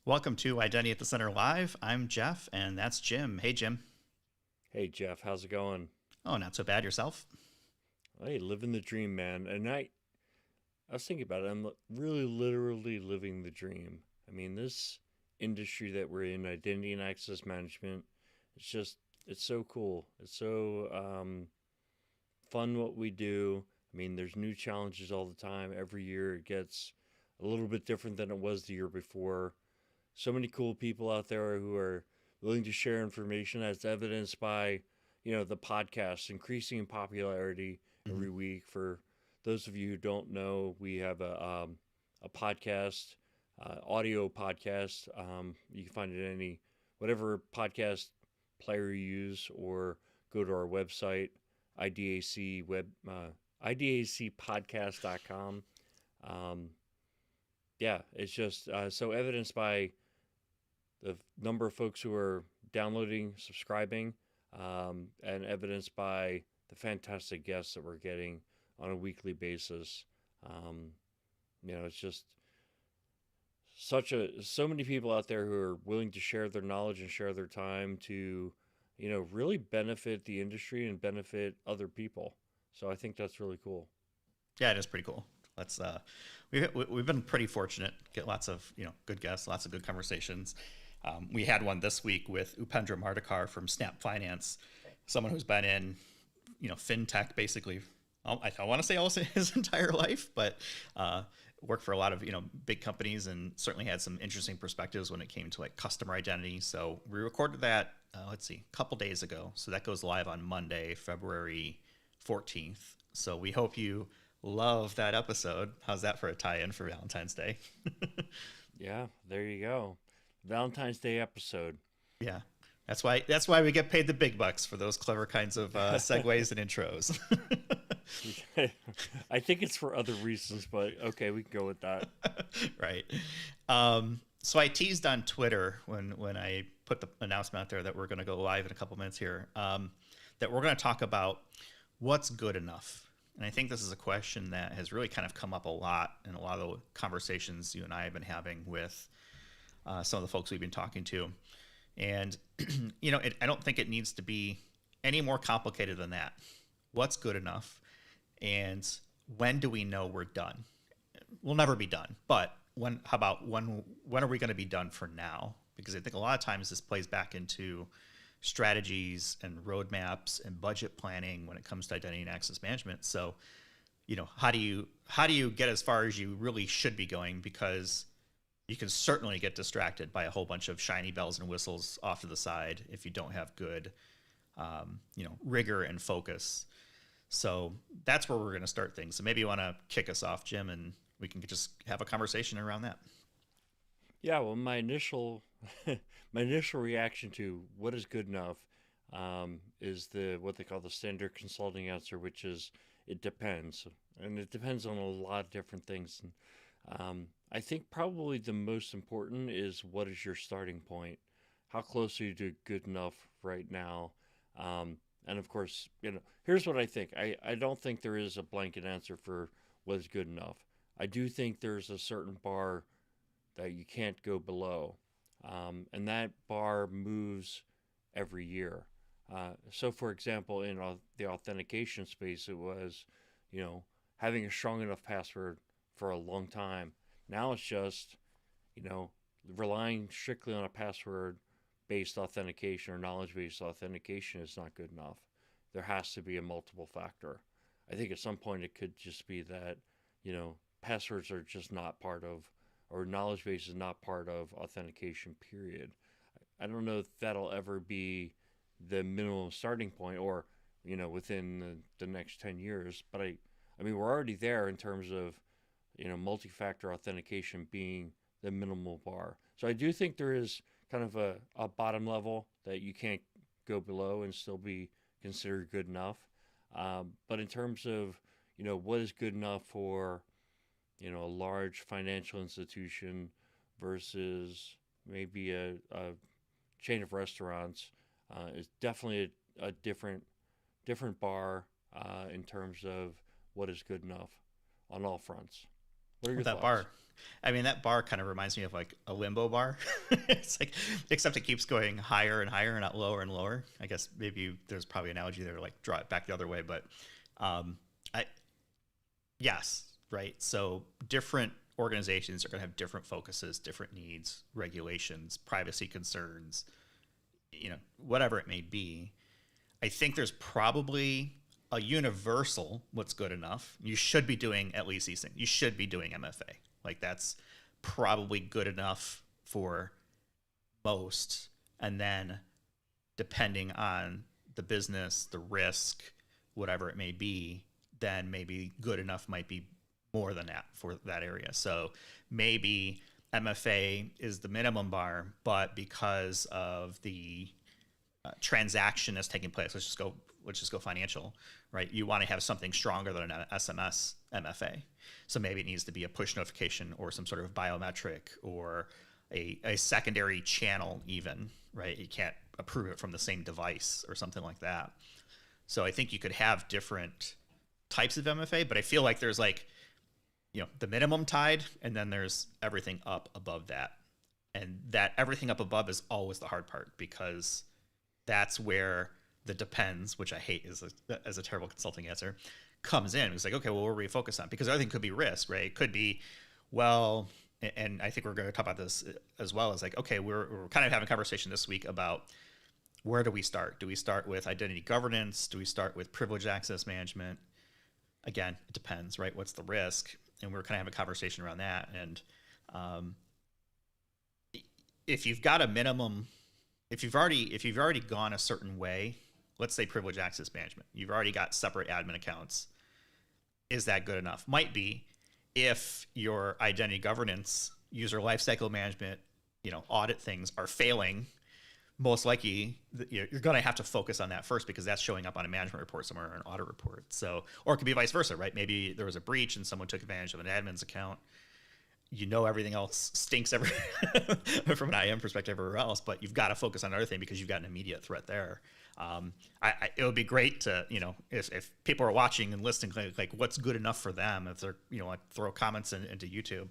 Welcome to Identity at the Center Live. I'm Jeff, and that's Jim. Hey, Jim. Hey Jeff, how's it going? Oh, not so bad yourself. Hey, living the dream, man. I was thinking about it. I'm really literally living the dream. I mean, this industry that we're in, identity and access management, it's so cool. It's so fun what we do. I mean, there's new challenges all the time. Every year it gets a little bit different than it was the year before. So many cool people out there who are willing to share information as evidenced by, the podcast increasing in popularity Mhm. every week. For those of you who don't know, we have a podcast, audio podcast. You can find it in whatever podcast player you use, or go to our website, idacpodcast.com. Um, yeah, it's just so evidenced by the number of folks who are downloading, subscribing, and evidenced by the fantastic guests that we're getting on a weekly basis. Um, it's just so many people out there who are willing to share their knowledge and share their time to, really benefit the industry and benefit other people. So I think that's really cool. Yeah, it is pretty cool. Let's we've been pretty fortunate. Get lots of good guests, lots of good conversations. We had one this week with Upendra Mardikar from Snap Finance, someone who's been in fintech basically. I want to say almost his entire life, but worked for a lot of big companies and certainly had some interesting perspectives when it came to like customer identity. So we recorded that let's see, a couple days ago. So that goes live on Monday, February 14th. So we hope you love that episode. How's that for a tie-in for Valentine's Day? Yeah, there you go. Valentine's Day episode. Yeah. That's why we get paid the big bucks for those clever kinds of segues and intros. I think it's for other reasons, but okay, we can go with that. Right. So I teased on Twitter when I put the announcement out there that we're going to go live in a couple minutes here, that we're going to talk about what's good enough. And I think this is a question that has really kind of come up a lot in a lot of the conversations you and I have been having with some of the folks we've been talking to. And, I don't think it needs to be any more complicated than that. What's good enough? And when do we know we're done? We'll never be done. But when are we going to be done for now? Because I think a lot of times this plays back into strategies and roadmaps and budget planning when it comes to identity and access management. So, how do you get as far as you really should be going? Because you can certainly get distracted by a whole bunch of shiny bells and whistles off to the side if you don't have good, rigor and focus. So that's where we're going to start things. So maybe you want to kick us off, Jim, and we can just have a conversation around that. Yeah, well, my initial my initial reaction to what is good enough is the what they call the standard consulting answer, which is it depends, and it depends on a lot of different things. And I think probably the most important is what is your starting point? How close are you to good enough right now? And of course, here's what I think. I don't think there is a blanket answer for what is good enough. I do think there's a certain bar that you can't go below. And that bar moves every year. So, for example, in the authentication space, it was, you know, having a strong enough password for a long time. Now it's just, you know, relying strictly on a password based authentication or knowledge based authentication is not good enough. There has to be a multiple factor. I think at some point it could just be that, passwords are just not part of, or knowledge base is not part of authentication, period. I don't know if that'll ever be the minimum starting point or, within the next 10 years. But I mean, we're already there in terms of, multi-factor authentication being the minimal bar. So I do think there is kind of a bottom level that you can't go below and still be considered good enough. But in terms of, what is good enough for, a large financial institution versus maybe a chain of restaurants, is definitely a different bar in terms of what is good enough on all fronts. What are your With that bar, thoughts? I mean, that bar kind of reminds me of like a limbo bar. It's like, except it keeps going higher and higher, not lower and lower. I guess maybe there's probably an analogy there, like draw it back the other way. But I yes, right. So different organizations are going to have different focuses, different needs, regulations, privacy concerns, whatever it may be. I think there's probably a universal what's good enough. You should be doing at least these things. You should be doing MFA. Like that's probably good enough for most. And then depending on the business, the risk, whatever it may be, then maybe good enough might be more than that for that area. So maybe MFA is the minimum bar, but because of the transaction that's taking place, let's just go financial, right? You want to have something stronger than an SMS MFA. So maybe it needs to be a push notification or some sort of biometric or a secondary channel even, right? You can't approve it from the same device or something like that. So I think you could have different types of MFA, but I feel like there's like, the minimum tide, and then there's everything up above that. And that everything up above is always the hard part, because that's where the depends, which I hate as a terrible consulting answer, comes in. It's like, okay, well, where do we focus on? Because everything could be risk, right? It could be, well, and I think we're going to talk about this as well, as like, okay, we're kind of having a conversation this week about where do we start? Do we start with identity governance? Do we start with privileged access management? Again, it depends, right? What's the risk? And we're kind of having a conversation around that. And if you've got a minimum, if you've already gone a certain way, let's say privileged access management, you've already got separate admin accounts. Is that good enough? Might be. If your identity governance, user lifecycle management, audit things are failing, most likely you're going to have to focus on that first, because that's showing up on a management report somewhere or an audit report. So, or it could be vice versa, right? Maybe there was a breach and someone took advantage of an admin's account. Everything else stinks from an IM perspective everywhere else, but you've got to focus on another thing because you've got an immediate threat there. It would be great to, if people are watching and listening, like what's good enough for them, if they're, like throw comments into YouTube,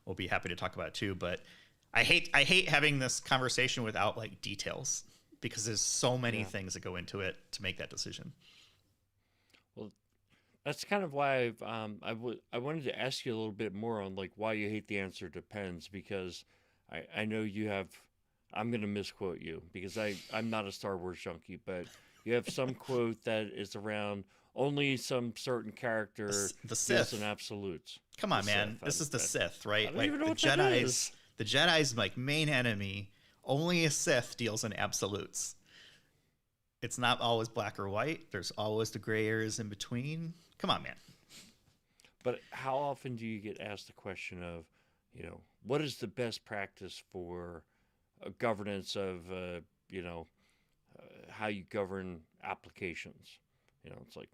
we'll be happy to talk about it too. But I hate having this conversation without like details, because there's so many things that go into it to make that decision. Well, that's kind of why I wanted to ask you a little bit more on like why you hate the answer depends, because I know you have, I'm going to misquote you because I'm not a Star Wars junkie, but you have some quote that is around only some certain character the Sith and absolutes. Come on, man. Sith, this is the Sith, right? I don't even know what that is. The Jedi's like main enemy. Only a Sith deals in absolutes. It's not always black or white. There's always the gray areas in between. Come on, man. But how often do you get asked the question of, what is the best practice for governance of, how you govern applications? It's like,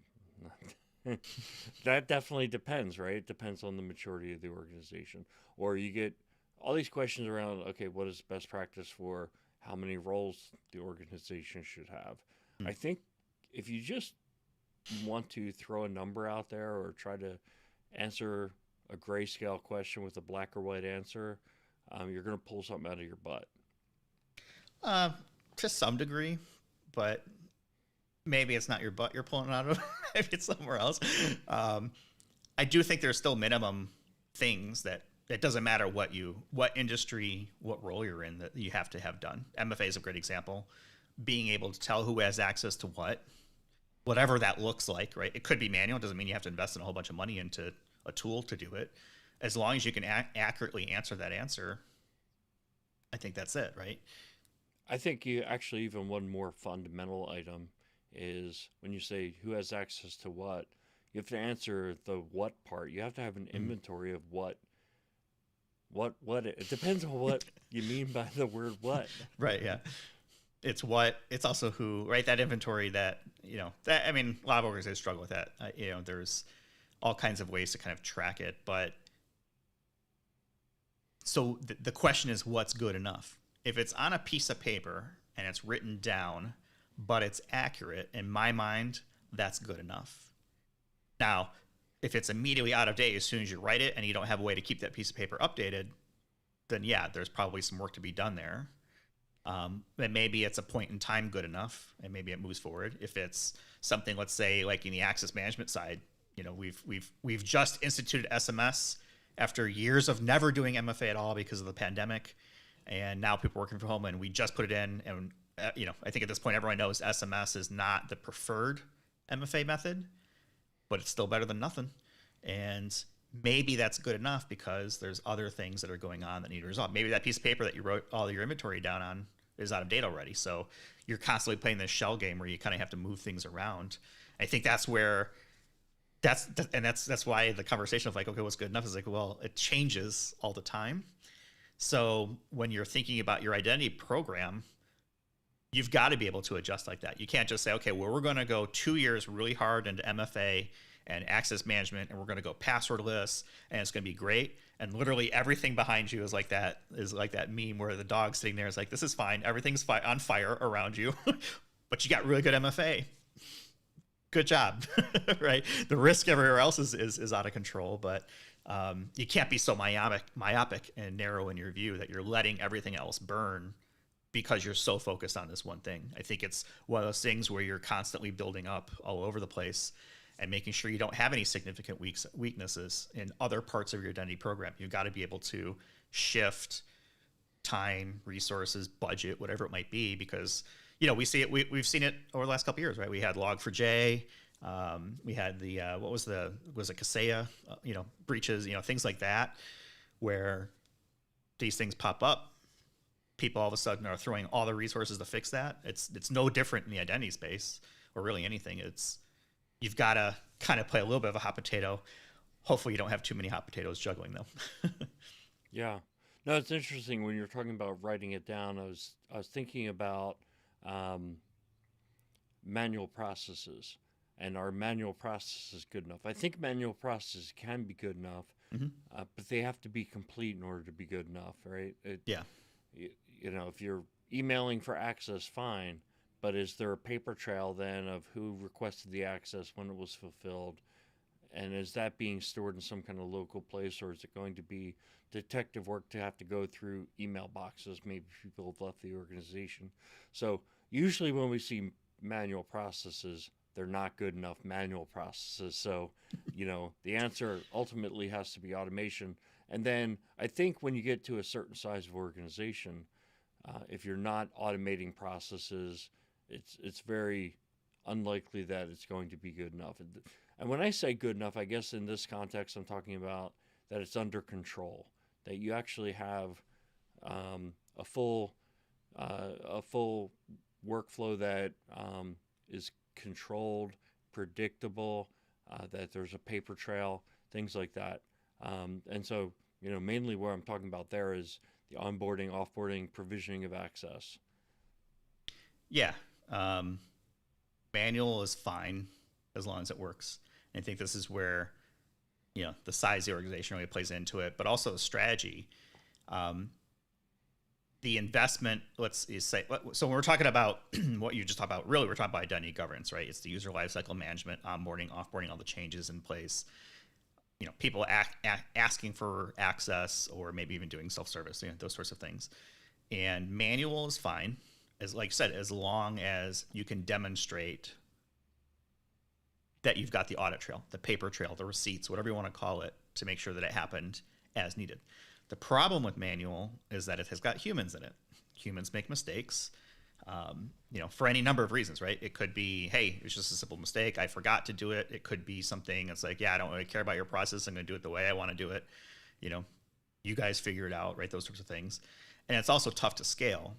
that definitely depends, right? It depends on the maturity of the organization. Or you get all these questions around, okay, what is best practice for how many roles the organization should have? I think if you just want to throw a number out there or try to answer a grayscale question with a black or white answer, you're going to pull something out of your butt. To some degree, but maybe it's not your butt you're pulling out of. Maybe it's somewhere else. I do think there's still minimum things that it doesn't matter what industry, what role you're in, that you have to have done. MFA is a great example. Being able to tell who has access to whatever that looks like, right? It could be manual. It doesn't mean you have to invest in a whole bunch of money into a tool to do it. As long as you can accurately answer that answer, I think that's it, right? I think you actually, even one more fundamental item is when you say who has access to what, you have to answer the what part. You have to have an inventory of what it depends on what you mean by the word what. Right, yeah. It's also who, right? That inventory that, a lot of organizations struggle with that. There's all kinds of ways to kind of track it, but so the question is, what's good enough? If it's on a piece of paper and it's written down, but it's accurate, in my mind, that's good enough. Now, If it's immediately out of date as soon as you write it and you don't have a way to keep that piece of paper updated, then yeah, there's probably some work to be done there. And maybe it's a point in time good enough, and maybe it moves forward. If it's something, let's say, like in the access management side, we've just instituted SMS after years of never doing MFA at all because of the pandemic, and now people are working from home, and we just put it in. And I think at this point everyone knows SMS is not the preferred MFA method, but it's still better than nothing. And maybe that's good enough because there's other things that are going on that need to resolve. Maybe that piece of paper that you wrote all your inventory down on is out of date already. So you're constantly playing this shell game where you kind of have to move things around. I think that's where that's why the conversation of like, okay, what's good enough is like, well, it changes all the time. So when you're thinking about your identity program, you've got to be able to adjust like that. You can't just say, okay, well, we're going to go 2 years really hard into MFA and access management, and we're going to go passwordless, and it's going to be great. And literally everything behind you is like that meme where the dog's sitting there is like, this is fine. Everything's on fire around you, but you got really good MFA. Good job, right? The risk everywhere else is out of control, but you can't be so myopic and narrow in your view that you're letting everything else burn because you're so focused on this one thing. I think it's one of those things where you're constantly building up all over the place and making sure you don't have any significant weaknesses in other parts of your identity program. You've got to be able to shift time, resources, budget, whatever it might be, because we see it. We've seen it over the last couple of years, right? We had Log4j, we had the was it Kaseya, breaches, things like that, where these things pop up. People all of a sudden are throwing all the resources to fix that. It's no different in the identity space or really anything. You've got to kind of play a little bit of a hot potato. Hopefully you don't have too many hot potatoes juggling though. Yeah. No, it's interesting when you're talking about writing it down. I was thinking about manual processes, and are manual processes good enough? I think manual processes can be good enough, but they have to be complete in order to be good enough, right? Yeah. If you're emailing for access, fine. But is there a paper trail then of who requested the access, when it was fulfilled? And is that being stored in some kind of local place, or is it going to be detective work to have to go through email boxes? Maybe people have left the organization. So usually when we see manual processes, they're not good enough manual processes. So, the answer ultimately has to be automation. And then I think when you get to a certain size of organization, if you're not automating processes, it's very unlikely that it's going to be good enough. And when I say good enough, I guess in this context, I'm talking about that it's under control, that you actually have a full workflow that is controlled, predictable, that there's a paper trail, things like that. And so, mainly where I'm talking about there is the onboarding, offboarding, provisioning of access. Yeah. Manual is fine as long as it works. And I think this is where, the size of the organization really plays into it, but also the strategy. The investment, so when we're talking about what you just talked about, really we're talking about identity governance, right? It's the user lifecycle management, onboarding, offboarding, all the changes in place. People asking for access, or maybe even doing self-service, those sorts of things. And manual is fine, like I said, as long as you can demonstrate that you've got the audit trail, the paper trail, the receipts, whatever you want to call it, to make sure that it happened as needed. The problem with manual is that it has got humans in it. Humans make mistakes, for any number of reasons, right? It could be, hey, it's just a simple mistake. I forgot to do it. It could be something that's like, yeah, I don't really care about your process. I'm going to do it the way I want to do it. You guys figure it out, right? Those sorts of things. And it's also tough to scale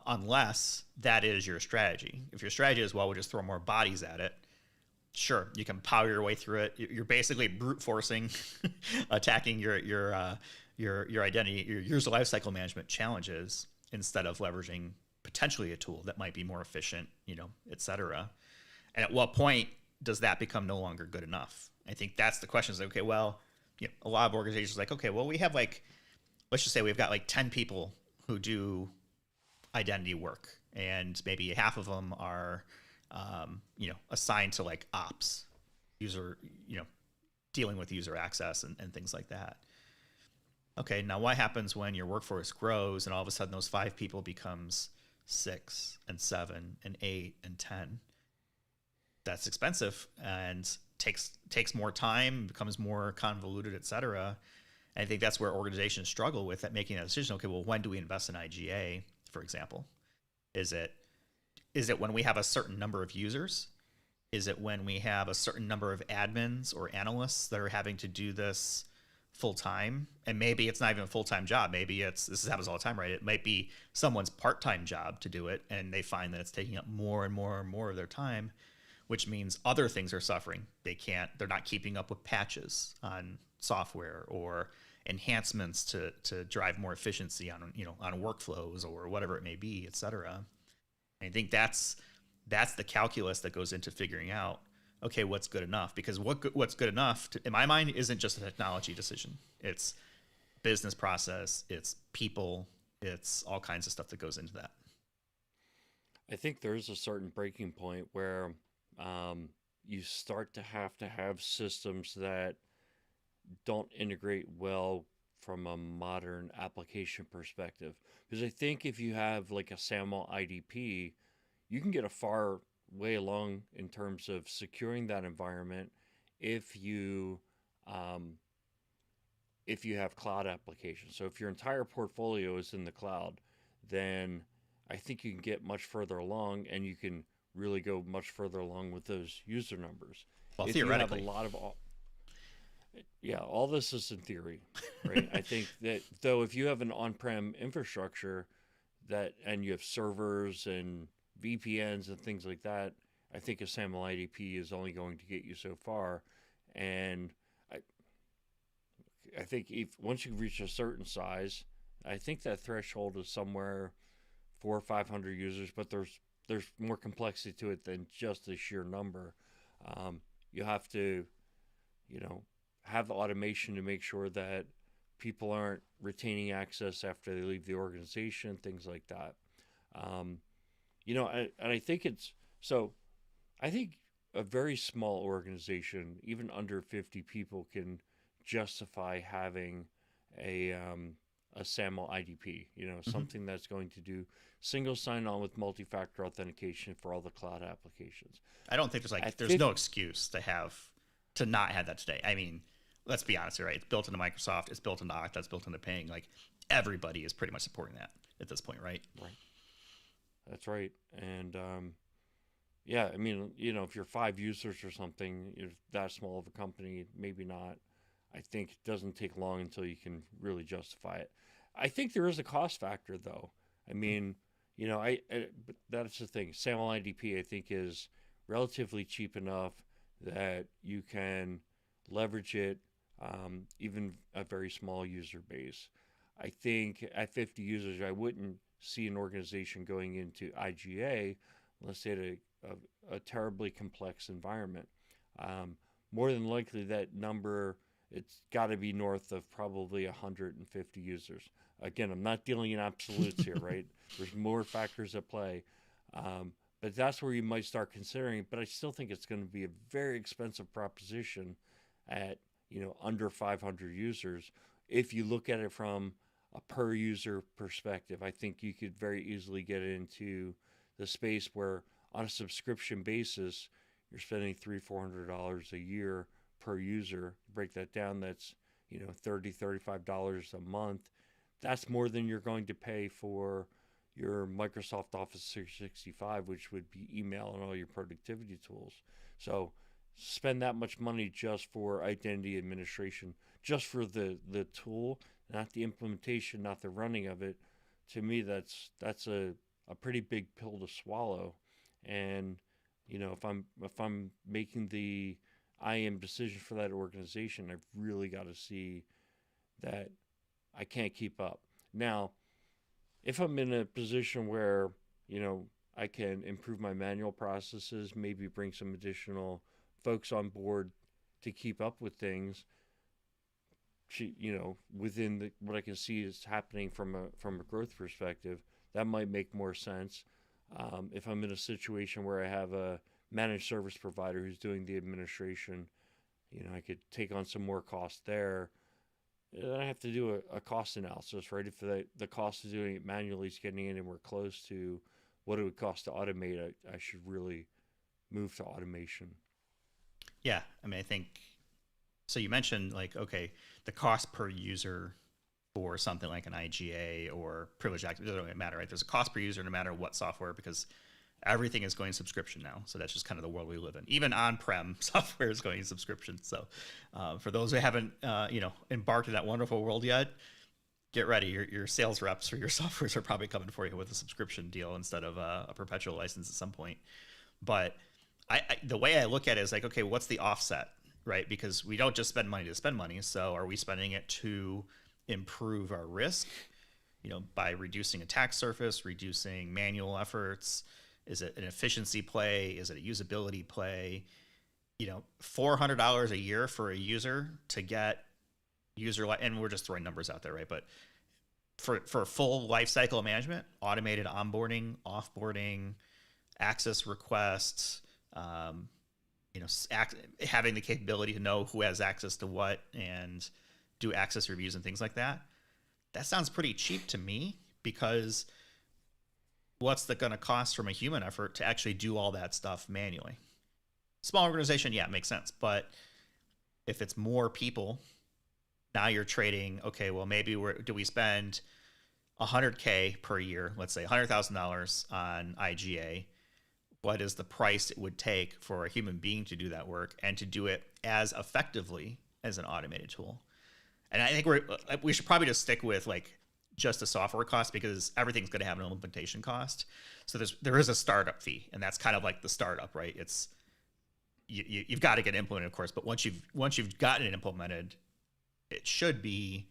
unless that is your strategy. If your strategy is, well, we'll just throw more bodies at it, sure, you can power your way through it. You're basically brute forcing, attacking your identity, your user lifecycle management challenges, instead of leveraging potentially a tool that might be more efficient, et cetera. And at what point does that become no longer good enough? I think that's the question. Is like, okay, well, a lot of organizations are like, okay, well, we have let's just say we've got 10 people who do identity work, and maybe half of them are, assigned to ops, user, dealing with user access and things like that. Okay, now what happens when your workforce grows and all of a sudden those 5 people becomes 6 and 7 and 8 and 10? That's expensive and takes more time, becomes more convoluted, et cetera. And I think that's where organizations struggle with that, making that decision. Okay, well, when do we invest in IGA, for example? Is it when we have a certain number of users? Is it when we have a certain number of admins or analysts that are having to do this full time? And maybe it's not even a full time job. Maybe this happens all the time, right? It might be someone's part time job to do it, and they find that it's taking up more and more and more of their time, which means other things are suffering. They're not keeping up with patches on software or enhancements to drive more efficiency on workflows or whatever it may be, et cetera. I think that's the calculus that goes into figuring out, okay, what's good enough? Because what's good enough, in my mind, isn't just a technology decision. It's business process, it's people, it's all kinds of stuff that goes into that. I think there's a certain breaking point where you start to have systems that don't integrate well from a modern application perspective. Because I think if you have like a SAML IDP, you can get a far way along in terms of securing that environment if you have cloud applications. So if your entire portfolio is in the cloud, then I think you can get much further along, and you can really go much further along with those user numbers. Well, If you have a theoretically, lot of yeah, all this is in theory, right? I think that though, if you have an on-prem infrastructure and you have servers and VPNs and things like that, I think a SAML IDP is only going to get you so far. And I think once you reach a certain size, I think that threshold is somewhere 400 or 500 users, but there's more complexity to it than just the sheer number. You have to, have the automation to make sure that people aren't retaining access after they leave the organization, things like that. And I think I think a very small organization, even under 50 people, can justify having a SAML IDP, something that's going to do single sign-on with multi-factor authentication for all the cloud applications. I don't think there's no excuse to not have that today. I mean, let's be honest here, right? It's built into Microsoft, it's built into Okta, it's built into Ping. Like, everybody is pretty much supporting that at this point, right? Right. That's right. And yeah, I mean, if you're 5 users or something, you're that small of a company, maybe not. I think it doesn't take long until you can really justify it. I think there is a cost factor, though. I mean, but that's the thing. SAML IDP, I think, is relatively cheap enough that you can leverage it, even a very small user base. I think at 50 users, I wouldn't see an organization going into IGA unless they had a terribly complex environment. More than likely, that number, it's got to be north of probably 150 users. Again, I'm not dealing in absolutes here, right? There's more factors at play. But that's where you might start considering. But I still think it's going to be a very expensive proposition at under 500 users. If you look at it from a per user perspective, I think you could very easily get into the space where on a subscription basis, you're spending $300-400 a year per user. Break that down, that's $30-35 a month. That's more than you're going to pay for your Microsoft Office 365, which would be email and all your productivity tools. So spend that much money just for identity administration, just for the tool, not the implementation, not the running of it. To me, that's a pretty big pill to swallow. And if I'm making the IAM decision for that organization, I've really got to see that I can't keep up. Now, if I'm in a position where I can improve my manual processes, maybe bring some additional folks on board to keep up with things, within what I can see is happening from a growth perspective, that might make more sense. If I'm in a situation where I have a managed service provider who's doing the administration I could take on some more cost there. And I have to do a cost analysis, right? If the cost of doing it manually is getting anywhere close to what it would cost to automate, I should really move to automation. Yeah, I mean, I think so. You mentioned like, okay, the cost per user for something like an IGA or privilege access, it doesn't really matter, right? There's a cost per user no matter what software, because everything is going subscription now. So that's just kind of the world we live in. Even on-prem software is going subscription. So for those who haven't, embarked in that wonderful world yet, get ready. Your sales reps for your softwares are probably coming for you with a subscription deal instead of a perpetual license at some point. But the way I look at it is like, okay, what's the offset, right? Because we don't just spend money to spend money. So are we spending it to improve our risk, by reducing attack surface, reducing manual efforts? Is it an efficiency play? Is it a usability play? $400 a year for a user to get and we're just throwing numbers out there, right? But for full life cycle management, automated onboarding, offboarding, access requests, having the capability to know who has access to what and do access reviews and things like that. That sounds pretty cheap to me, because what's that going to cost from a human effort to actually do all that stuff manually? Small organization, yeah, it makes sense. But if it's more people, now you're trading, okay, well, maybe do we spend 100K per year, let's say $100,000 on IGA? What is the price it would take for a human being to do that work and to do it as effectively as an automated tool? And I think we should probably just stick with like just a software cost, because everything's going to have an implementation cost. So there is a startup fee, and that's kind of like the startup, right? It's you've got to get implemented, of course, but once you've gotten it implemented, it should be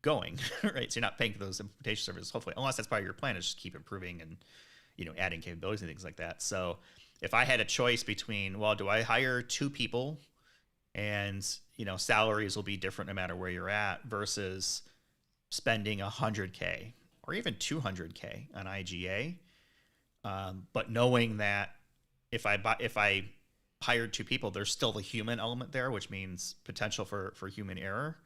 going right. So you're not paying for those implementation services, hopefully, unless that's part of your plan, is just keep improving and adding capabilities and things like that. So if I had a choice between, well, do I hire 2 people and salaries will be different no matter where you're at, versus spending 100K or even 200K on IGA, but knowing that if I hired 2 people, there's still the human element there, which means potential for human error.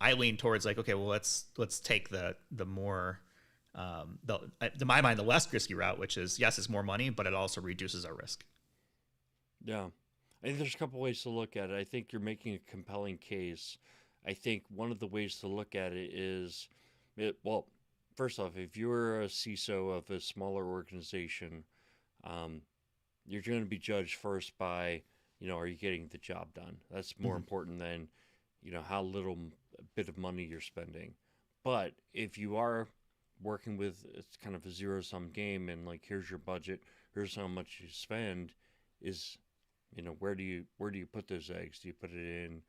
I lean towards like, okay, well, let's take the more to my mind, the less risky route, which is, yes, it's more money, but it also reduces our risk. Yeah. I think there's a couple ways to look at it. I think you're making a compelling case. I think one of the ways to look at it is, well, first off, if you're a CISO of a smaller organization, you're going to be judged first by, are you getting the job done? That's more important than, how little bit of money you're spending. But if you are working with, it's kind of a zero sum game, and like, here's your budget, here's how much you spend, is, where do you put those eggs? Do you put it in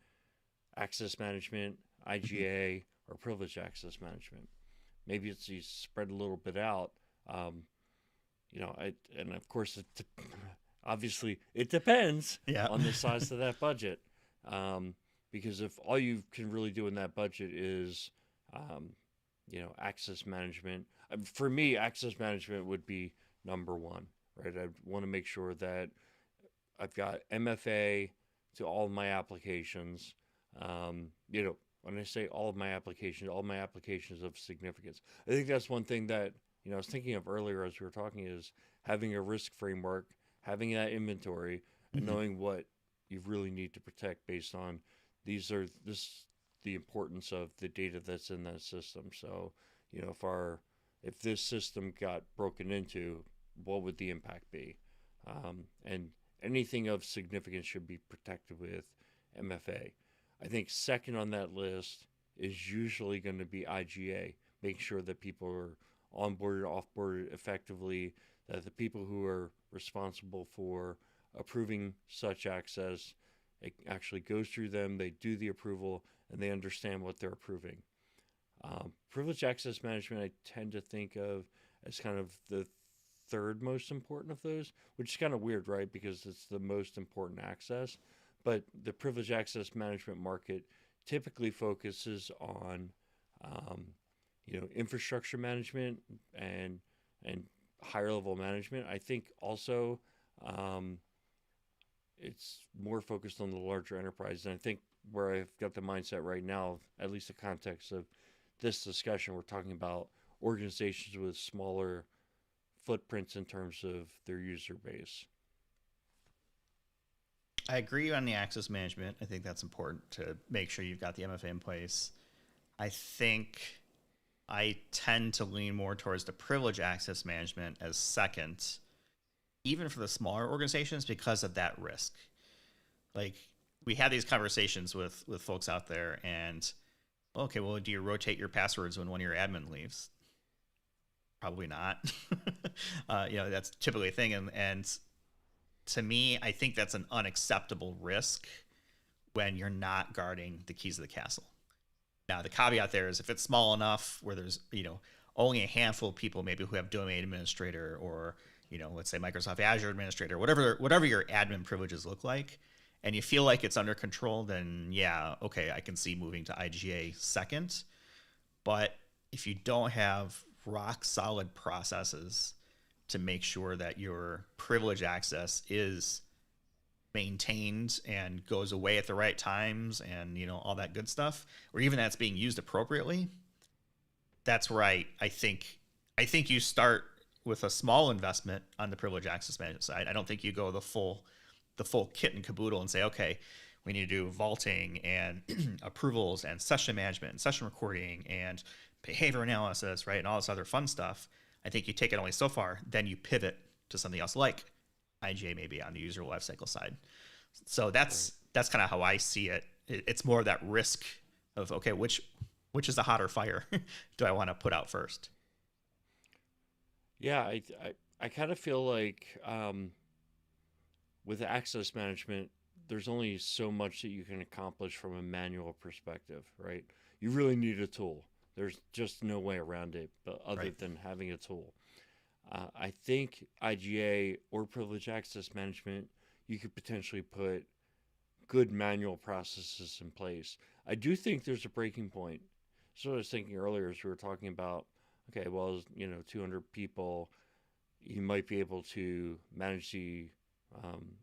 access management, IGA, or privilege access management? Maybe it's you spread a little bit out. And of course, obviously it depends on the size of that budget. Because if all you can really do in that budget is, access management, for me, access management would be number one, right? I want to make sure that I've got MFA to all of my applications. When I say all of my applications of significance. I think that's one thing that, I was thinking of earlier as we were talking, is having a risk framework, having that inventory, and knowing what you really need to protect based on the importance of the data that's in that system. So, if this system got broken into, what would the impact be? And anything of significance should be protected with MFA. I think second on that list is usually going to be IGA. Make sure that people are onboarded, offboarded effectively, that the people who are responsible for approving such access, it actually goes through them, they do the approval, and they understand what they're approving. Privilege access management, I tend to think of as kind of the third most important of those, which is kind of weird, right? Because it's the most important access. But the privilege access management market typically focuses on, infrastructure management and higher level management. I think also it's more focused on the larger enterprise. And I think where I've got the mindset right now, at least the context of this discussion, we're talking about organizations with smaller footprints in terms of their user base. I agree on the access management. I think that's important to make sure you've got the MFA in place. I think I tend to lean more towards the privilege access management as second, even for the smaller organizations, because of that risk. Like, we had these conversations with folks out there, and okay, well, do you rotate your passwords when one of your admin leaves? Probably not. That's typically a thing, and to me, I think that's an unacceptable risk when you're not guarding the keys of the castle. Now, the caveat there is if it's small enough where there's, only a handful of people maybe who have domain administrator or, let's say Microsoft Azure administrator, whatever your admin privileges look like, and you feel like it's under control, then yeah, okay, I can see moving to IGA second. But if you don't have rock solid processes to make sure that your privilege access is maintained and goes away at the right times and all that good stuff, or even that's being used appropriately, that's where I think you start with a small investment on the privilege access management side. I don't think you go the full kit and caboodle and say, okay, we need to do vaulting and approvals and session management and session recording and behavior analysis, right, and all this other fun stuff. I think you take it only so far, then you pivot to something else like IGA maybe on the user lifecycle side. So that's kind of how I see it. It's more of that risk of, okay, which is the hotter fire do I want to put out first? Yeah, I kind of feel like with access management, there's only so much that you can accomplish from a manual perspective, right? You really need a tool. There's just no way around it, but other Right. than having a tool. I think IGA or privilege access management, you could potentially put good manual processes in place. I do think there's a breaking point. So I was thinking earlier as we were talking about, okay, well, 200 people, you might be able to manage the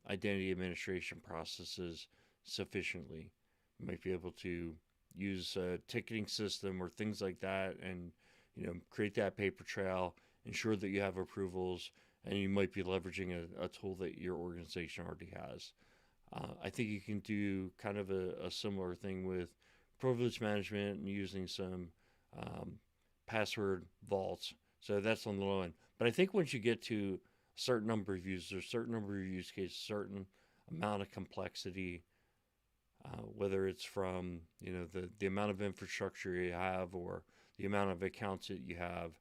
identity administration processes sufficiently. You might be able to use a ticketing system or things like that, and create that paper trail, ensure that you have approvals, and you might be leveraging a tool that your organization already has. I think you can do kind of a similar thing with privilege management and using some um, password vaults. So that's on the low end. But I think once you get to a certain number of users, certain number of use cases, certain amount of complexity, whether it's from the amount of infrastructure you have or the amount of accounts that you have,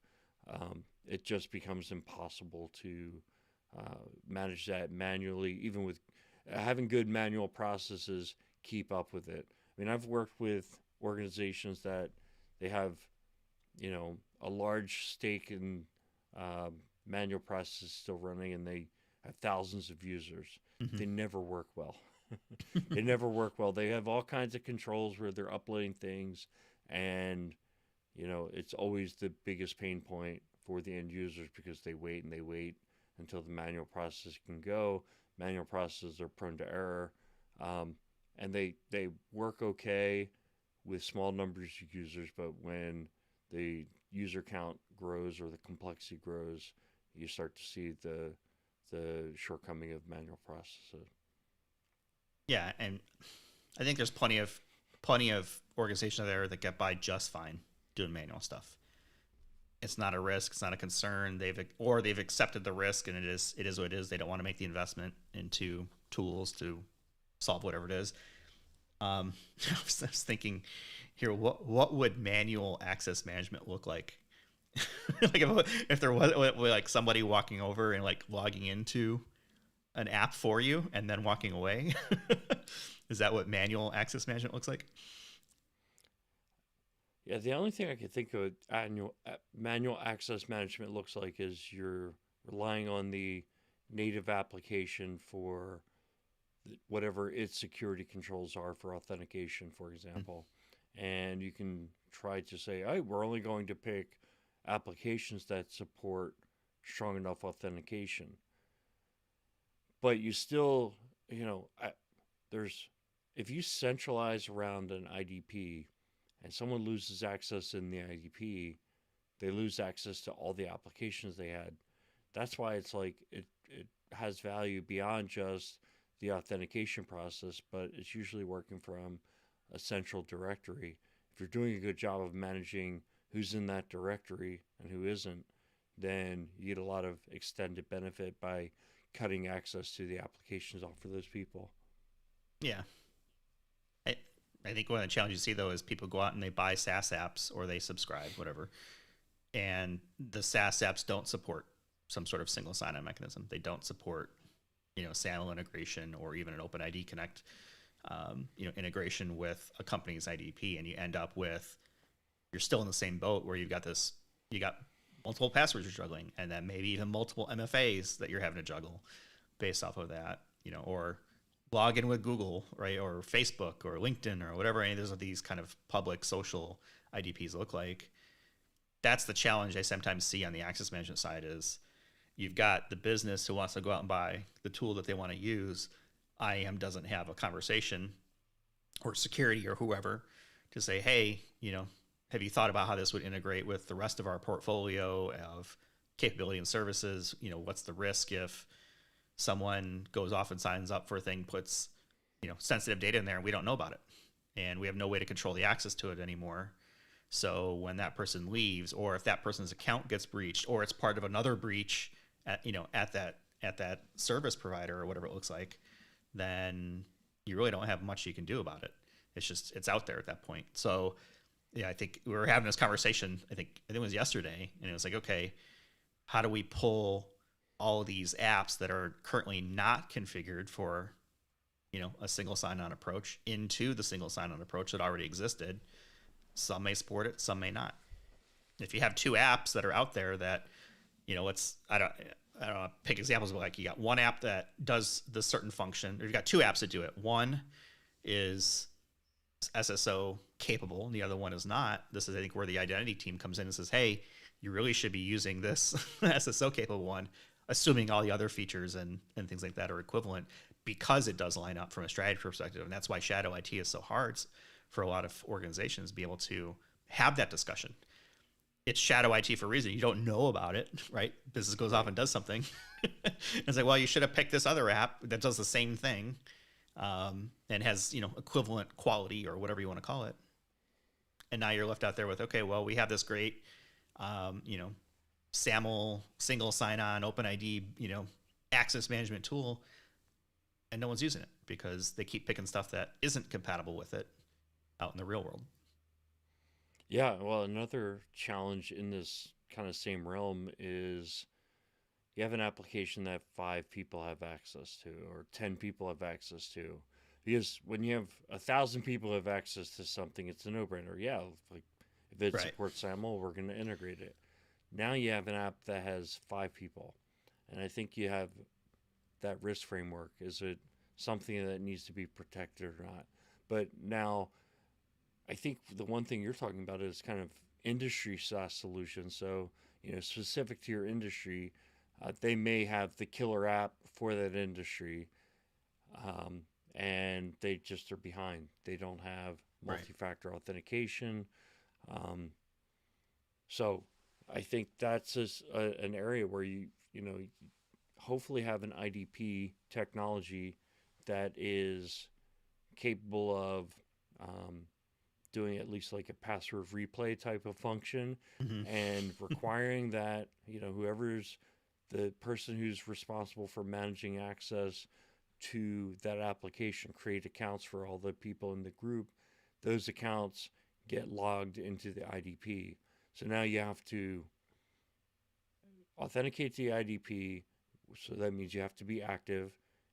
it just becomes impossible to manage that manually. Even with having good manual processes, keep up with it. I mean, I've worked with organizations that they have a large stake in manual processes still running, and they have thousands of users. Mm-hmm. They never work well. They never work well. They have all kinds of controls where they're uploading things, and it's always the biggest pain point for the end users because they wait and they wait until the manual process can go. Manual processes are prone to error, and they work okay with small numbers of users, but when the user count grows or the complexity grows, you start to see the shortcoming of manual processes. Yeah, and I think there's plenty of organizations out there that get by just fine doing manual stuff. It's not a risk. It's not a concern. They've accepted the risk, and it is what it is. They don't want to make the investment into tools to solve whatever it is. I was thinking here, what would manual access management look like? Like if there was like somebody walking over and like logging into an app for you and then walking away. Is that what manual access management looks like? Yeah, the only thing I could think of manual access management looks like is you're relying on the native application for whatever its security controls are for authentication, for example. And you can try to say, hey, we're only going to pick applications that support strong enough authentication. But you still there's if you centralize around an IDP and someone loses access in the IDP, they lose access to all the applications they had. That's why it's like it has value beyond just the authentication process, but it's usually working from a central directory. If you're doing a good job of managing who's in that directory and who isn't, then you get a lot of extended benefit by cutting access to the applications off for those people. Yeah. I, I think one of the challenges you see though is people go out and they buy SaaS apps or they subscribe, whatever, and the SaaS apps don't support some sort of single sign-on mechanism. They don't support, SAML integration or even an OpenID Connect, integration with a company's IDP, and you end up with you're still in the same boat where you got multiple passwords you're juggling, and then maybe even multiple MFAs that you're having to juggle based off of that, or log in with Google, right, or Facebook or LinkedIn or whatever any of these kind of public social IDPs look like. That's the challenge I sometimes see on the access management side is you've got the business who wants to go out and buy the tool that they want to use. IAM doesn't have a conversation, or security or whoever, to say, hey, have you thought about how this would integrate with the rest of our portfolio of capability and services? What's the risk if someone goes off and signs up for a thing, puts, sensitive data in there and we don't know about it, and we have no way to control the access to it anymore. So when that person leaves, or if that person's account gets breached, or it's part of another breach at that service provider or whatever it looks like, then you really don't have much you can do about it. It's out there at that point. So yeah, I think we were having this conversation, I think it was yesterday, and it was like, okay, how do we pull all of these apps that are currently not configured for, a single sign-on approach into the single sign-on approach that already existed? Some may support it, some may not. If you have two apps that are out there that, I don't know, pick examples, but like you got one app that does the certain function, or you've got two apps that do it. One is SSO capable and the other one is not. This is, I think, where the identity team comes in and says, hey, you really should be using this SSO capable one, assuming all the other features and things like that are equivalent, because it does line up from a strategy perspective. And that's why shadow IT is so hard for a lot of organizations to be able to have that discussion. It's shadow IT for a reason. You don't know about it, right? Business goes off and does something. It's like, well, you should have picked this other app that does the same thing, and has, equivalent quality or whatever you want to call it. And now you're left out there with, okay, well, we have this great, SAML single sign-on OpenID, access management tool, and no one's using it because they keep picking stuff that isn't compatible with it out in the real world. Yeah, well, another challenge in this kind of same realm is you have an application that 5 people have access to, or 10 people have access to. Because when you have 1,000 people have access to something, it's a no-brainer. Yeah, like if it supports SAML, we're going to integrate it. Now you have an app that has 5 people, and I think you have that risk framework. Is it something that needs to be protected or not? But now, I think the one thing you're talking about is kind of industry SaaS solutions. So, specific to your industry, they may have the killer app for that industry, and they just are behind. They don't have multi-factor authentication. So I think that's just an area where you hopefully have an IDP technology that is capable of doing at least like a password replay type of function, and requiring that, whoever's the person who's responsible for managing access to that application create accounts for all the people in the group. Those accounts get logged into the IDP. So now you have to authenticate the IDP. So that means you have to be active.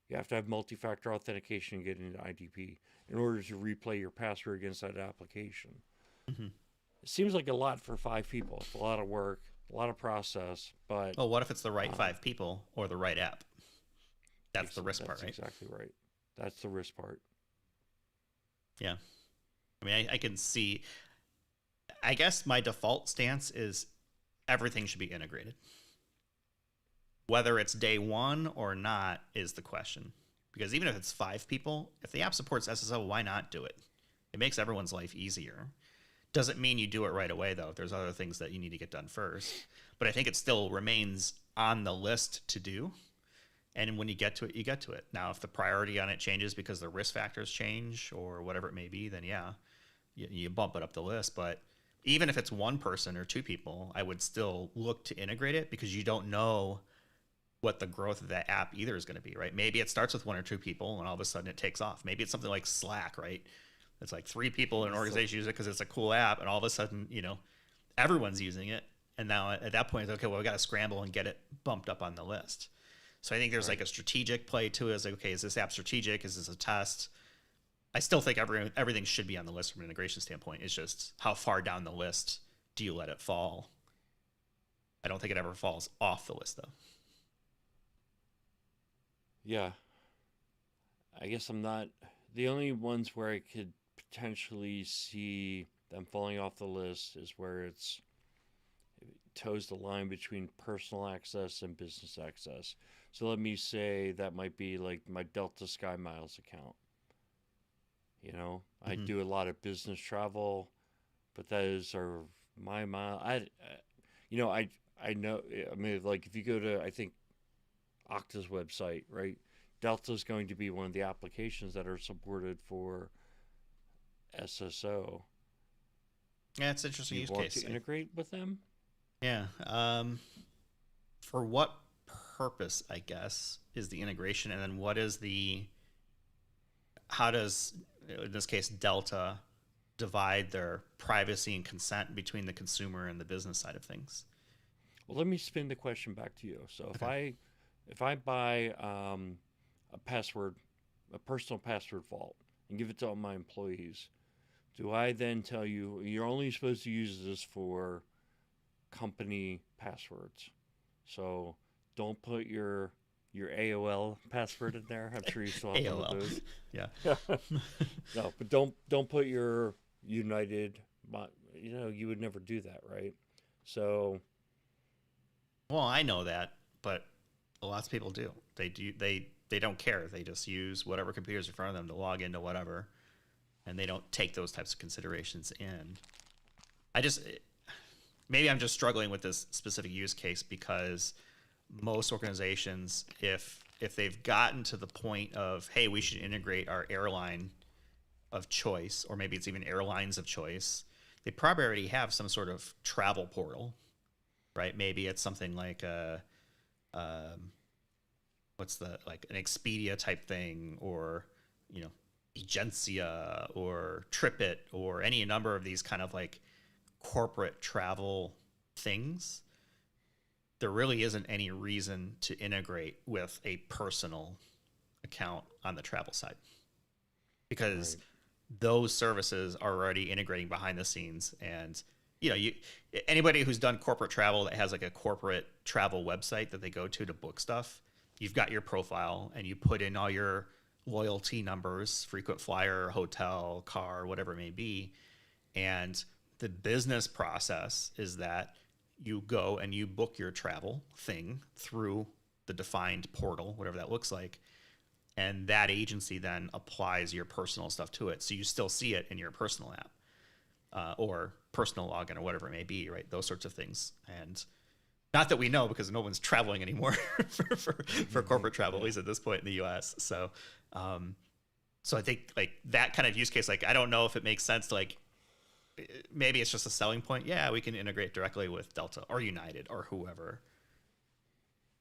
You have to have multi-factor authentication to get into IDP in order to replay your password against that application. It seems like a lot for 5 people. It's a lot of work, a lot of process, but... Well, what if it's the right 5 people or the right app? That's the risk part, right? Exactly right. That's the risk part. Yeah. I mean, I can see... I guess my default stance is everything should be integrated. Whether it's day one or not is the question. Because even if it's 5 people, if the app supports SSO, why not do it? It makes everyone's life easier. Doesn't mean you do it right away, though. There's other things that you need to get done first. But I think it still remains on the list to do. And when you get to it, you get to it. Now, if the priority on it changes because the risk factors change or whatever it may be, then yeah, you bump it up the list. But even if it's 1 person or 2 people, I would still look to integrate it because you don't know what the growth of that app either is going to be, right? Maybe it starts with 1 or 2 people and all of a sudden it takes off. Maybe it's something like Slack, right? It's like 3 people in an organization use it because it's a cool app, and all of a sudden, everyone's using it. And now at that point, it's okay, well, we got to scramble and get it bumped up on the list. So I think there's like a strategic play to it. It's like, okay, is this app strategic? Is this a test? I still think everything should be on the list from an integration standpoint. It's just how far down the list do you let it fall? I don't think it ever falls off the list, though. Yeah, I guess I'm not the only ones where I could potentially see them falling off the list is where it toes the line between personal access and business access. So let me say that might be like my Delta Sky Miles account. I Mm-hmm. do a lot of business travel, but those are my mile. I know. I mean, like if you go to, I think, Okta's website, right? Delta is going to be one of the applications that are supported for SSO. Yeah, it's an Do interesting you use want case. to integrate with them? Yeah. For what purpose, I guess, is the integration? And then how does, in this case, Delta divide their privacy and consent between the consumer and the business side of things? Well, let me spin the question back to you. So Okay. if I buy a password, a personal password vault, and give it to all my employees, do I then tell you you're only supposed to use this for company passwords? So don't put your AOL password in there. I'm sure you still have one of AOL. those. Yeah. No, but don't put your United. You would never do that, right? So Well, I know that, but lots of people do. They do. They don't care. They just use whatever computer's in front of them to log into whatever, and they don't take those types of considerations in. I just maybe I'm just struggling with this specific use case because most organizations, if they've gotten to the point of, hey, we should integrate our airline of choice, or maybe it's even airlines of choice, they probably already have some sort of travel portal, right? Maybe it's something like um, what's the, like an Expedia type thing, or Agencia or TripIt, or any number of these kind of like corporate travel things. There really isn't any reason to integrate with a personal account on the travel side, because right, those services are already integrating behind the scenes. And you anybody who's done corporate travel that has like a corporate travel website that they go to book stuff, you've got your profile and you put in all your loyalty numbers, frequent flyer, hotel, car, whatever it may be. And the business process is that you go and you book your travel thing through the defined portal, whatever that looks like. And that agency then applies your personal stuff to it. So you still see it in your personal app, or personal login, or whatever it may be, right? Those sorts of things. And not that we know, because no one's traveling anymore for corporate travel, at least at this point in the US. So I think like that kind of use case, like I don't know if it makes sense to, like, maybe it's just a selling point. Yeah, we can integrate directly with Delta or United or whoever.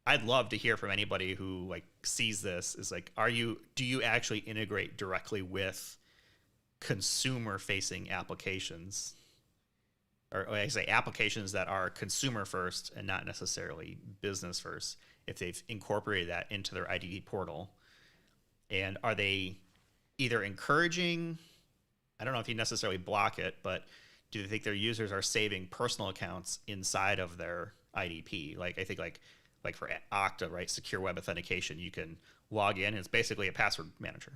I'd love to hear from anybody who like sees this is like, do you actually integrate directly with consumer facing applications, or I say applications that are consumer first and not necessarily business first, if they've incorporated that into their IDD portal? And are they either encouraging, I don't know if you necessarily block it, but do they think their users are saving personal accounts inside of their IDP? Like I think like for Okta, right, secure web authentication, you can log in and it's basically a password manager.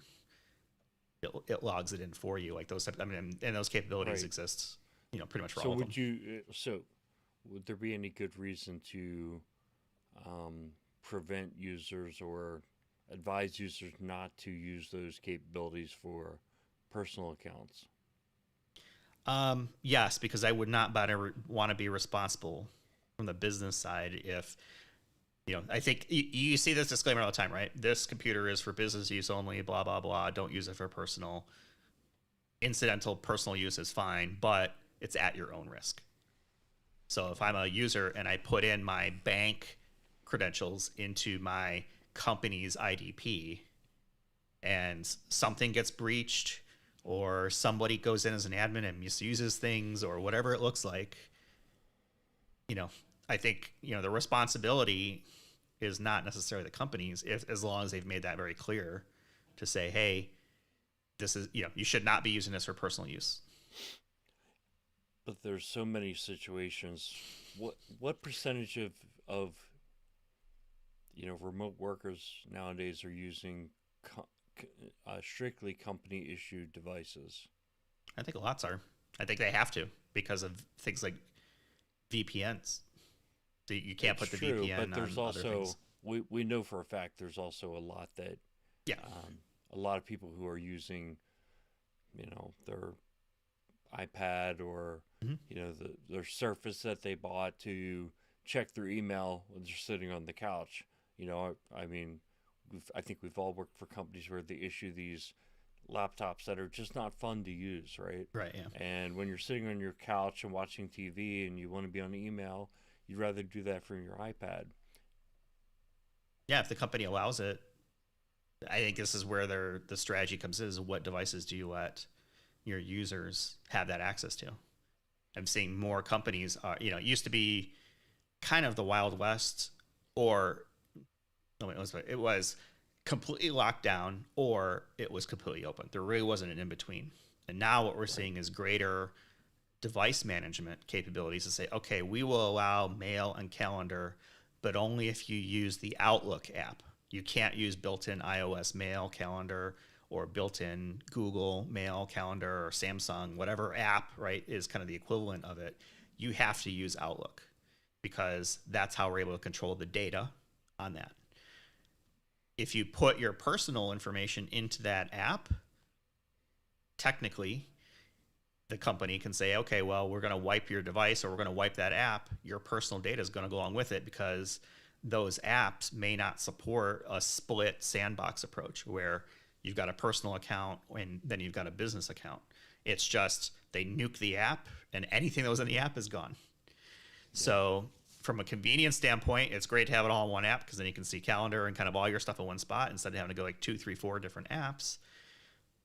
It logs it in for you, like those type. I mean, and those capabilities right. exist, pretty much for So all of them. would there be any good reason to prevent users or advise users not to use those capabilities for personal accounts. Yes, because I would not want to be responsible from the business side if, I think you see this disclaimer all the time, right? This computer is for business use only, blah, blah, blah. Don't use it for personal. Incidental personal use is fine, but it's at your own risk. So if I'm a user and I put in my bank credentials into my company's IDP and something gets breached or somebody goes in as an admin and misuses things or whatever it looks like, I think, the responsibility is not necessarily the company's as long as they've made that very clear to say, hey, this is, you should not be using this for personal use. But there's so many situations. What percentage of remote workers nowadays are using strictly company issued devices? I think lots are. I think they have to because of things like VPNs. So you can't put the True, VPN but there's on also other things. we know for a fact there's also a lot that Yeah. a lot of people who are using their iPad or their Surface that they bought to check their email when they're sitting on the couch. I mean, I think we've all worked for companies where they issue these laptops that are just not fun to use, right? Right. Yeah. And when you're sitting on your couch and watching TV and you want to be on email, you'd rather do that from your iPad. Yeah. If the company allows it, I think this is where the strategy comes in: is what devices do you let your users have that access to? I'm seeing more companies. It used to be kind of the Wild West, or no, it was completely locked down, or it was completely open. There really wasn't an in between. And now what we're seeing is greater device management capabilities to say, okay, we will allow mail and calendar, but only if you use the Outlook app. You can't use built-in iOS mail calendar or built-in Google mail calendar or Samsung, whatever app, right, is kind of the equivalent of it. You have to use Outlook because that's how we're able to control the data on that. If you put your personal information into that app, technically, the company can say, okay, well, we're going to wipe your device or we're going to wipe that app. Your personal data is going to go along with it because those apps may not support a split sandbox approach where you've got a personal account and then you've got a business account. It's just they nuke the app and anything that was in the app is gone. Yeah. So from a convenience standpoint, it's great to have it all in one app because then you can see calendar and kind of all your stuff in one spot instead of having to go like 2, 3, 4 different apps.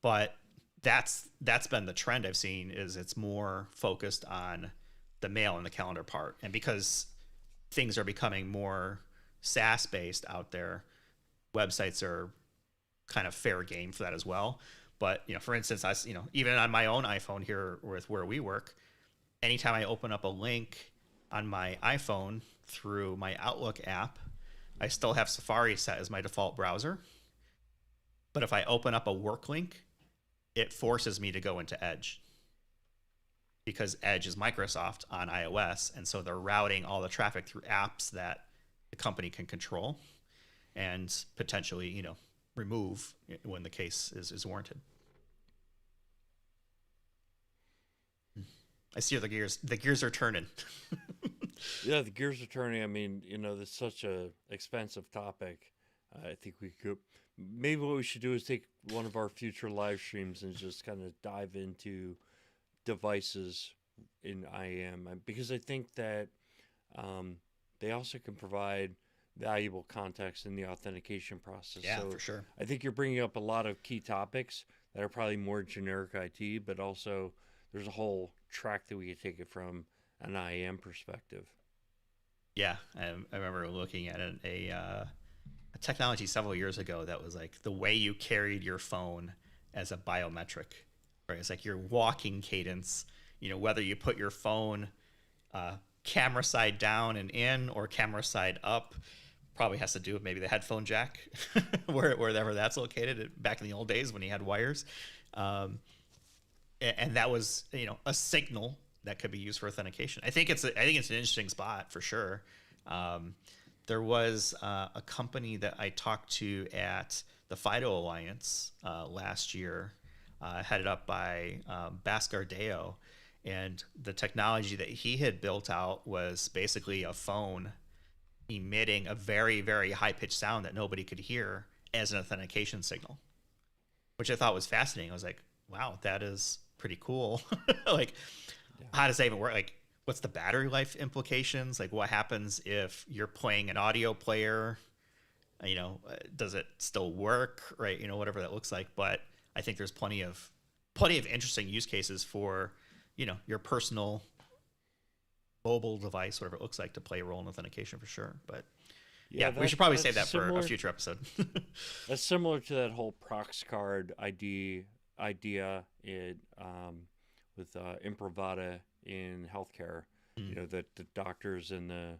But that's been the trend I've seen is it's more focused on the mail and the calendar part. And because things are becoming more SaaS based out there, websites are kind of fair game for that as well. But, for instance, even on my own iPhone here with where we work, anytime I open up a link on my iPhone through my Outlook app, I still have Safari set as my default browser. But if I open up a work link, it forces me to go into Edge because Edge is Microsoft on iOS. And so they're routing all the traffic through apps that the company can control and potentially, remove when the case is warranted. I see the gears are turning. Yeah, the gears are turning. I mean, it's such a expensive topic. I think we could, maybe what we should do is take one of our future live streams and just kind of dive into devices in IAM because I think that they also can provide valuable context in the authentication process. Yeah, so for sure. I think you're bringing up a lot of key topics that are probably more generic IT, but also there's a whole track that we could take it from an IAM perspective. Yeah, I remember looking at a technology several years ago that was like the way you carried your phone as a biometric, right? It's like your walking cadence, whether you put your phone camera side down and in or camera side up, probably has to do with maybe the headphone jack, wherever that's located back in the old days when you had wires. And that was, a signal that could be used for authentication. I think it's an interesting spot for sure. there was a company that I talked to at the FIDO Alliance last year, headed up by Bhaskar Deo, and the technology that he had built out was basically a phone emitting a very, very high pitched sound that nobody could hear as an authentication signal, which I thought was fascinating. I was like, wow, that is pretty cool. Like, how does that even work? Like, what's the battery life implications? Like, what happens if you're playing an audio player? Does it still work? Right. Whatever that looks like. But I think there's plenty of interesting use cases for, your personal mobile device, whatever it looks like, to play a role in authentication for sure. But yeah, we should probably save that for a future episode. That's similar to that whole prox card idea with Imprivata in healthcare. That the doctors and the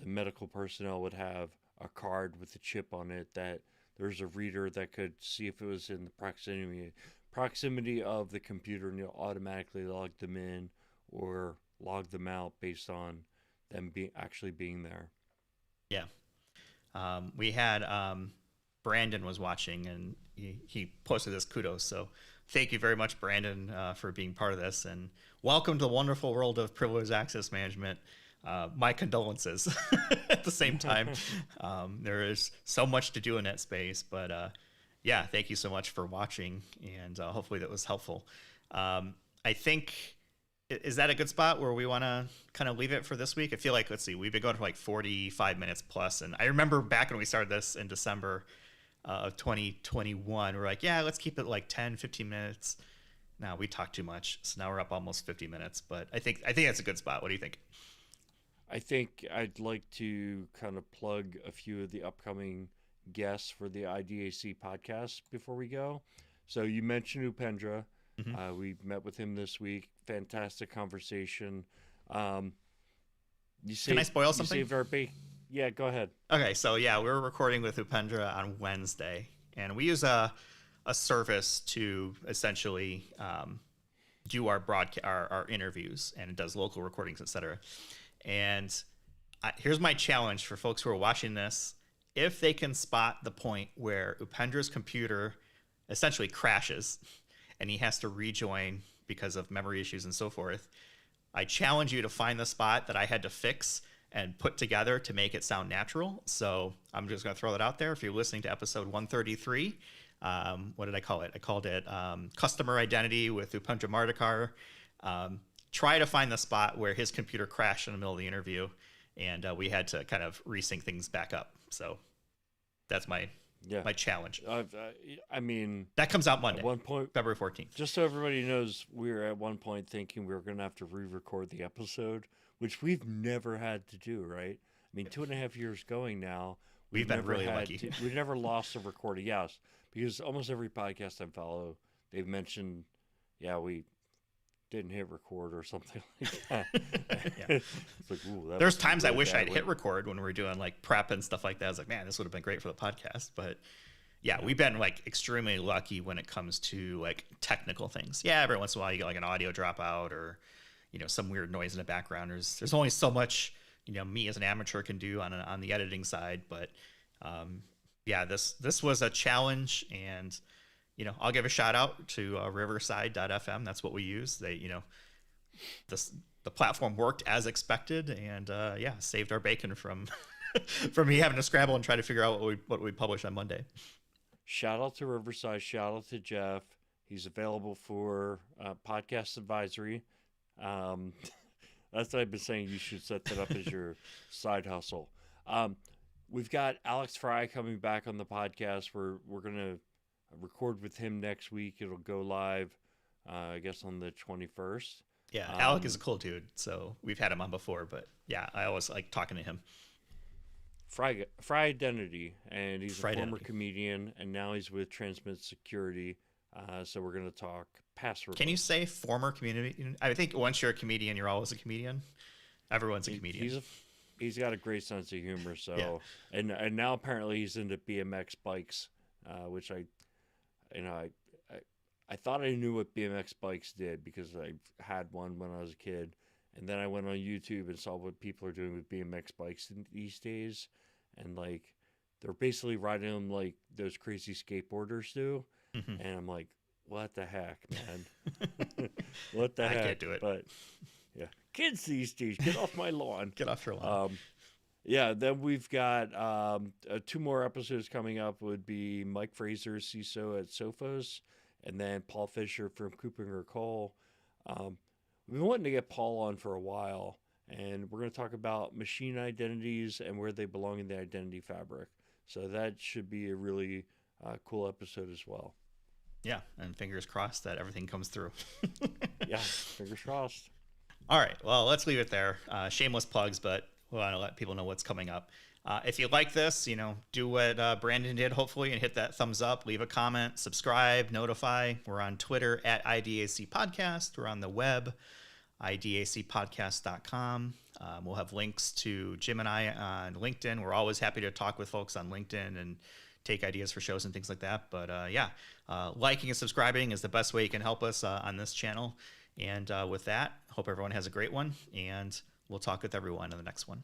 medical personnel would have a card with a chip on it that there's a reader that could see if it was in the proximity of the computer, and you'll automatically log them in or log them out based on them actually being there. Yeah. We had Brandon was watching, and he posted this kudos. So thank you very much, Brandon, for being part of this, and welcome to the wonderful world of privileged access management. My condolences at the same time. There is so much to do in that space, but yeah, thank you so much for watching, and hopefully that was helpful. I think, is that a good spot where we want to kind of leave it for this week? I feel like, let's see, we've been going for like 45 minutes plus, and I remember back when we started this in December of 2021, we're like, yeah, let's keep it like 10, 15 minutes. Now we talk too much, so now we're up almost 50 minutes, but I think that's a good spot. What do you think? I think I'd like to kind of plug a few of the upcoming guests for the IDAC podcast before we go. So you mentioned Upendra. Mm-hmm. We met with him this week. Fantastic conversation. Can I spoil something? Yeah, go ahead. Okay, so yeah, we were recording with Upendra on Wednesday, and we use a service to essentially do our our interviews, and it does local recordings, etc. And here's my challenge for folks who are watching this: if they can spot the point where Upendra's computer essentially crashes and he has to rejoin because of memory issues and so forth, I challenge you to find the spot that I had to fix and put together to make it sound natural. So I'm just going to throw that out there. If you're listening to episode 133, what did I call it? I called it Customer Identity with Upendra Mardikar. Try to find the spot where his computer crashed in the middle of the interview, and we had to kind of resync things back up. So that's my challenge. I mean, that comes out Monday, at one point, February 14th. Just so everybody knows, we were at one point thinking we were going to have to re-record the episode, which we've never had to do, right? I mean, 2.5 years going now. We've been really lucky. We've never lost a recording, yes, because almost every podcast I follow, they've mentioned, we didn't hit record or something like that. It's like, ooh, there's times I wish I'd hit record when we were doing like prep and stuff like that. I was like, man, this would have been great for the podcast. But yeah, we've been like extremely lucky when it comes to like technical things. Yeah, every once in a while you get like an audio dropout or some weird noise in the background. There's only so much me as an amateur can do on the editing side. But this was a challenge, and I'll give a shout out to Riverside.fm. That's what we use. They, the platform worked as expected, and saved our bacon from from me having to scramble and try to figure out what we publish on Monday. Shout out to Riverside. Shout out to Jeff. He's available for podcast advisory. That's what I've been saying. You should set that up as your side hustle. We've got Alex Fry coming back on the podcast. We're gonna record with him next week. It'll go live, I guess, on the 21st. Yeah, Alec is a cool dude, so we've had him on before, but yeah, I always like talking to him. Fry Identity, and he's a former comedian, and now he's with Transmit Security. So we're going to talk password. Can you say former comedian? I think once you're a comedian, you're always a comedian. Everyone's a comedian. He's got a great sense of humor. So and now apparently he's into BMX bikes, which I thought I knew what BMX bikes did because I had one when I was a kid, and then I went on YouTube and saw what people are doing with BMX bikes these days, and like they're basically riding them like those crazy skateboarders do, Mhm. and I'm like, what the heck, man? What the I heck? can't do it. But yeah, kids these days, get off my lawn. Get off your lawn. Yeah, then we've got 2 more episodes coming up. Would be Mike Fraser, CISO at Sophos, and then Paul Fisher from Cooper Cole. We've been wanting to get Paul on for a while, and we're going to talk about machine identities and where they belong in the identity fabric. So that should be a really cool episode as well. Yeah, and fingers crossed that everything comes through. Yeah, fingers crossed. All right, well, let's leave it there. Shameless plugs, but we want to let people know what's coming up. If you like this, do what Brandon did, hopefully, and hit that thumbs up, leave a comment, subscribe, notify. We're on Twitter at IDAC Podcast. We're on the web, idacpodcast.com. We'll have links to Jim and I on LinkedIn. We're always happy to talk with folks on LinkedIn and take ideas for shows and things like that. But liking and subscribing is the best way you can help us on this channel. And with that, hope everyone has a great one, and we'll talk with everyone in the next one.